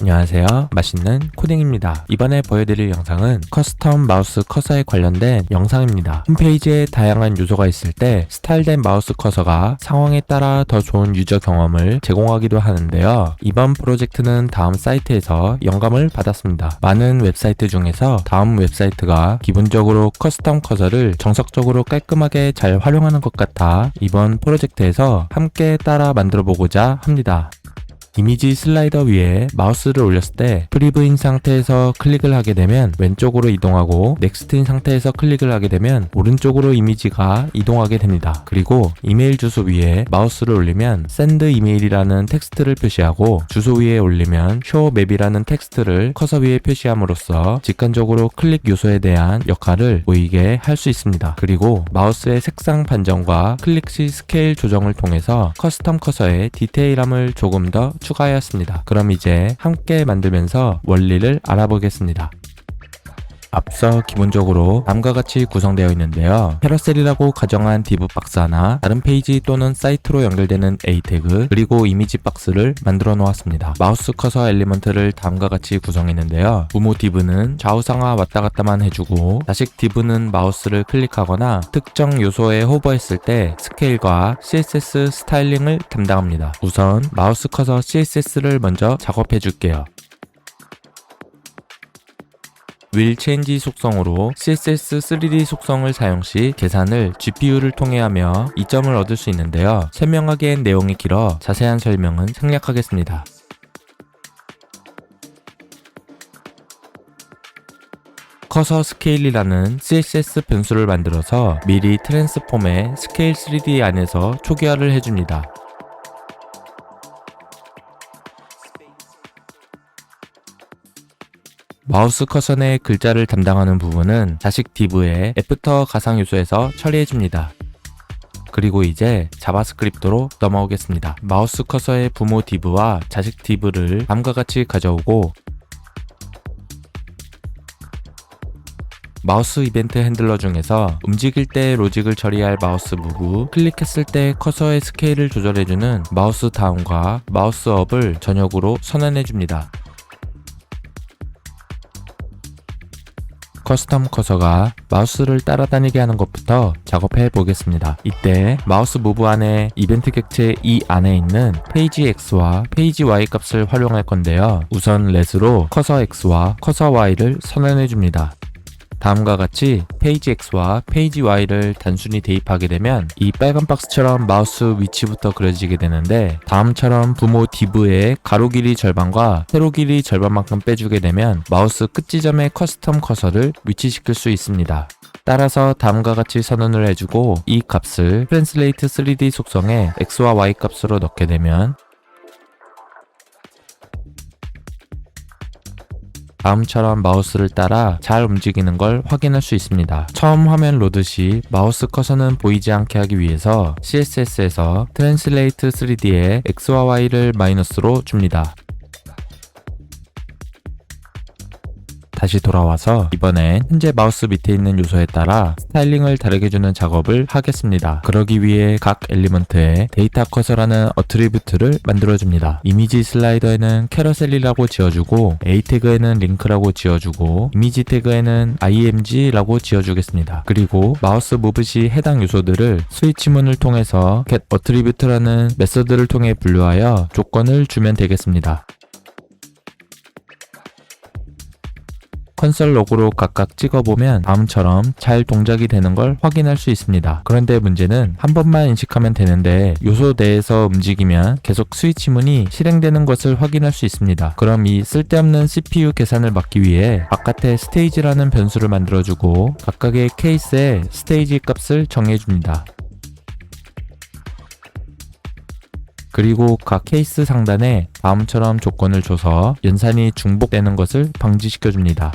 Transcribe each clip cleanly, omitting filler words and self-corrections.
안녕하세요. 맛있는 코딩입니다. 이번에 보여드릴 영상은 커스텀 마우스 커서에 관련된 영상입니다. 홈페이지에 다양한 요소가 있을 때 스타일된 마우스 커서가 상황에 따라 더 좋은 유저 경험을 제공하기도 하는데요. 이번 프로젝트는 다음 사이트에서 영감을 받았습니다. 많은 웹사이트 중에서 다음 웹사이트가 기본적으로 커스텀 커서를 정석적으로 깔끔하게 잘 활용하는 것 같아 이번 프로젝트에서 함께 따라 만들어 보고자 합니다. 이미지 슬라이더 위에 마우스를 올렸을 때 프리뷰인 상태에서 클릭을 하게 되면 왼쪽으로 이동하고 넥스트인 상태에서 클릭을 하게 되면 오른쪽으로 이미지가 이동하게 됩니다. 그리고 이메일 주소 위에 마우스를 올리면 send 이메일이라는 텍스트를 표시하고 주소 위에 올리면 show map이라는 텍스트를 커서 위에 표시함으로써 직관적으로 클릭 요소에 대한 역할을 보이게 할 수 있습니다. 그리고 마우스의 색상 판정과 클릭 시 스케일 조정을 통해서 커스텀 커서의 디테일함을 조금 더 추가하였습니다. 그럼 이제 함께 만들면서 원리를 알아보겠습니다. 앞서 기본적으로 다음과 같이 구성되어 있는데요. 캐러셀이라고 가정한 디브 박스 하나, 다른 페이지 또는 사이트로 연결되는 A 태그, 그리고 이미지 박스를 만들어 놓았습니다. 마우스 커서 엘리먼트를 다음과 같이 구성했는데요. 부모 디브는 좌우상하 왔다 갔다만 해주고, 자식 디브는 마우스를 클릭하거나 특정 요소에 호버했을 때 스케일과 CSS 스타일링을 담당합니다. 우선 마우스 커서 CSS를 먼저 작업해 줄게요. will change 속성으로 CSS 3D 속성을 사용 시 계산을 GPU를 통해 하며 이점을 얻을 수 있는데요. 설명하기엔 내용이 길어 자세한 설명은 생략하겠습니다. 커서 스케일이라는 CSS 변수를 만들어서 미리 트랜스폼의 스케일 3D 안에서 초기화를 해줍니다. 마우스 커서 내 글자를 담당하는 부분은 자식 div의 애프터 가상 요소에서 처리해줍니다. 그리고 이제 자바스크립트로 넘어오겠습니다. 마우스 커서의 부모 div와 자식 div를 다음과 같이 가져오고 마우스 이벤트 핸들러 중에서 움직일 때 로직을 처리할 마우스 무브, 클릭했을 때 커서의 스케일을 조절해주는 마우스 다운과 마우스 업을 전역으로 선언해줍니다. 커스텀 커서가 마우스를 따라다니게 하는 것부터 작업해 보겠습니다. 이때 마우스 무브 안에 이벤트 객체 E 안에 있는 페이지 X와 페이지 Y 값을 활용할 건데요. 우선 let으로 커서 X와 커서 Y를 선언해 줍니다. 다음과 같이 페이지 X와 페이지 Y를 단순히 대입하게 되면 이 빨간 박스처럼 마우스 위치부터 그려지게 되는데 다음처럼 부모 div의 가로 길이 절반과 세로 길이 절반만큼 빼주게 되면 마우스 끝 지점의 커스텀 커서를 위치시킬 수 있습니다. 따라서 다음과 같이 선언을 해주고 이 값을 트랜슬레이트 3D 속성에 X와 Y 값으로 넣게 되면 다음처럼 마우스를 따라 잘 움직이는 걸 확인할 수 있습니다. 처음 화면 로드 시 마우스 커서는 보이지 않게 하기 위해서 CSS에서 Translate 3D에 X와 Y를 마이너스로 줍니다. 다시 돌아와서 이번엔 현재 마우스 밑에 있는 요소에 따라 스타일링을 다르게 주는 작업을 하겠습니다. 그러기 위해 각 엘리먼트에 데이터 커서라는 어트리뷰트를 만들어줍니다. 이미지 슬라이더에는 캐러셀이라고 지어주고 A 태그에는 링크라고 지어주고 이미지 태그에는 img라고 지어주겠습니다. 그리고 마우스 무브 시 해당 요소들을 스위치문을 통해서 get 어트리뷰트라는 메서드를 통해 분류하여 조건을 주면 되겠습니다. 컨솔 로그로 각각 찍어보면 다음처럼 잘 동작이 되는 걸 확인할 수 있습니다. 그런데 문제는 한 번만 인식하면 되는데 요소 내에서 움직이면 계속 스위치문이 실행되는 것을 확인할 수 있습니다. 그럼 이 쓸데없는 CPU 계산을 막기 위해 바깥에 스테이지라는 변수를 만들어주고 각각의 케이스에 스테이지 값을 정해줍니다. 그리고 각 케이스 상단에 다음처럼 조건을 줘서 연산이 중복되는 것을 방지시켜줍니다.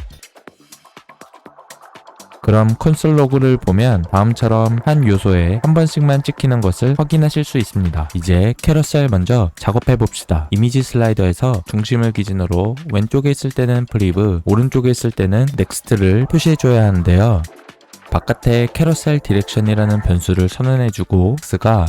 그럼 콘솔 로그를 보면 다음처럼 한 요소에 한 번씩만 찍히는 것을 확인하실 수 있습니다. 이제 캐러셀 먼저 작업해 봅시다. 이미지 슬라이더에서 중심을 기준으로 왼쪽에 있을 때는 프리브, 오른쪽에 있을 때는 넥스트를 표시해 줘야 하는데요. 바깥에 캐러셀 디렉션이라는 변수를 선언해주고 X가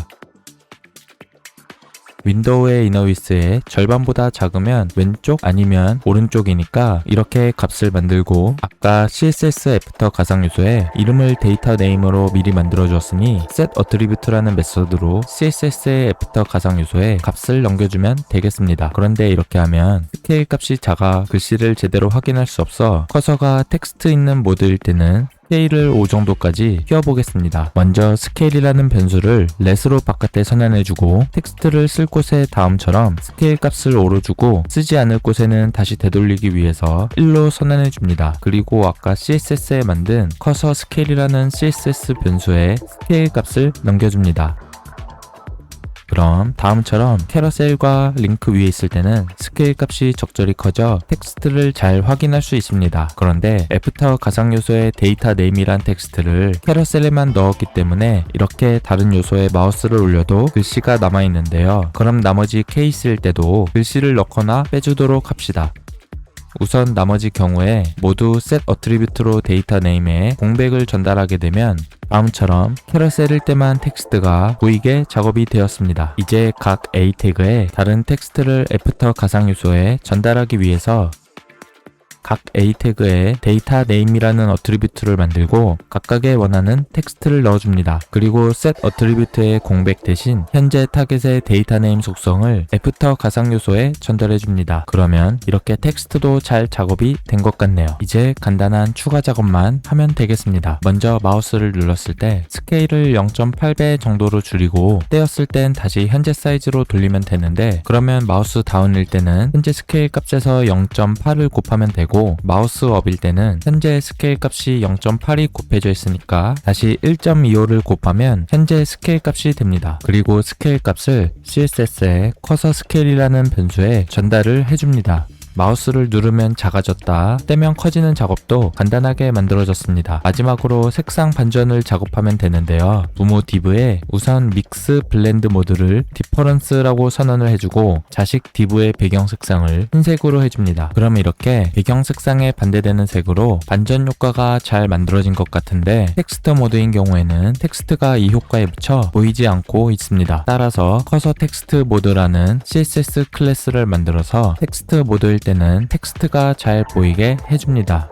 윈도우의 이너위스의 절반보다 작으면 왼쪽 아니면 오른쪽이니까 이렇게 값을 만들고, 아까 CSS 애프터 가상 요소에 이름을 데이터 네임으로 미리 만들어 주었으니 set attribute라는 메서드로 CSS의 애프터 가상 요소에 값을 넘겨주면 되겠습니다. 그런데 이렇게 하면 스케일 값이 작아 글씨를 제대로 확인할 수 없어 커서가 텍스트 있는 모드일 때는 스케일을 5 정도까지 키워보겠습니다. 먼저 스케일이라는 변수를 let으로 바깥에 선언해주고, 텍스트를 쓸 곳에 다음처럼 스케일 값을 5로 주고 쓰지 않을 곳에는 다시 되돌리기 위해서 1로 선언해줍니다. 그리고 아까 CSS에 만든 커서 스케일이라는 CSS 변수에 스케일 값을 넘겨줍니다. 그럼 다음처럼 캐러셀과 링크 위에 있을 때는 스케일 값이 적절히 커져 텍스트를 잘 확인할 수 있습니다. 그런데 애프터 가상 요소의 데이터 네임이란 텍스트를 캐러셀에만 넣었기 때문에 이렇게 다른 요소에 마우스를 올려도 글씨가 남아있는데요. 그럼 나머지 케이스일 때도 글씨를 넣거나 빼주도록 합시다. 우선 나머지 경우에 모두 set attribute로 데이터 네임에 공백을 전달하게 되면 다음처럼 캐러셀일 때만 텍스트가 보이게 작업이 되었습니다. 이제 각 A 태그에 다른 텍스트를 애프터 가상 요소에 전달하기 위해서 각 A 태그에 데이터 네임이라는 어트리뷰트를 만들고 각각의 원하는 텍스트를 넣어줍니다. 그리고 set 어트리뷰트의 공백 대신 현재 타겟의 데이터 네임 속성을 애프터 가상 요소에 전달해줍니다. 그러면 이렇게 텍스트도 잘 작업이 된 것 같네요. 이제 간단한 추가 작업만 하면 되겠습니다. 먼저 마우스를 눌렀을 때 스케일을 0.8배 정도로 줄이고 떼었을 땐 다시 현재 사이즈로 돌리면 되는데, 그러면 마우스 다운일 때는 현재 스케일 값에서 0.8을 곱하면 되고, 마우스 업일 때는 현재 스케일 값이 0.8이 곱해져 있으니까 다시 1.25를 곱하면 현재 스케일 값이 됩니다. 그리고 스케일 값을 CSS의 커서 스케일이라는 변수에 전달을 해줍니다. 마우스를 누르면 작아졌다, 떼면 커지는 작업도 간단하게 만들어졌습니다. 마지막으로 색상 반전을 작업하면 되는데요. 부모 div에 우선 믹스 블렌드 모드를 디퍼런스라고 선언을 해주고 자식 div의 배경 색상을 흰색으로 해줍니다. 그럼 이렇게 배경 색상에 반대되는 색으로 반전 효과가 잘 만들어진 것 같은데, 텍스트 모드인 경우에는 텍스트가 이 효과에 미쳐 보이지 않고 있습니다. 따라서 커서 텍스트 모드라는 CSS 클래스를 만들어서 텍스트 모드일 때는 텍스트가 잘 보이게 해줍니다.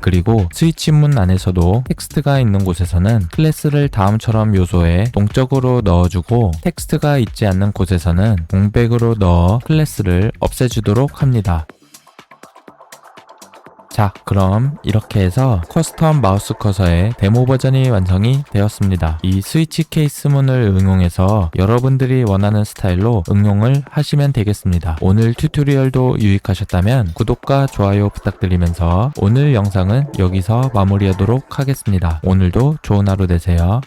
그리고 스위치문 안에서도 텍스트가 있는 곳에서는 클래스를 다음처럼 요소에 동적으로 넣어주고, 텍스트가 있지 않는 곳에서는 공백으로 넣어 클래스를 없애주도록 합니다. 자, 그럼 이렇게 해서 커스텀 마우스 커서의 데모 버전이 완성이 되었습니다. 이 스위치 케이스문을 응용해서 여러분들이 원하는 스타일로 응용을 하시면 되겠습니다. 오늘 튜토리얼도 유익하셨다면 구독과 좋아요 부탁드리면서 오늘 영상은 여기서 마무리하도록 하겠습니다. 오늘도 좋은 하루 되세요.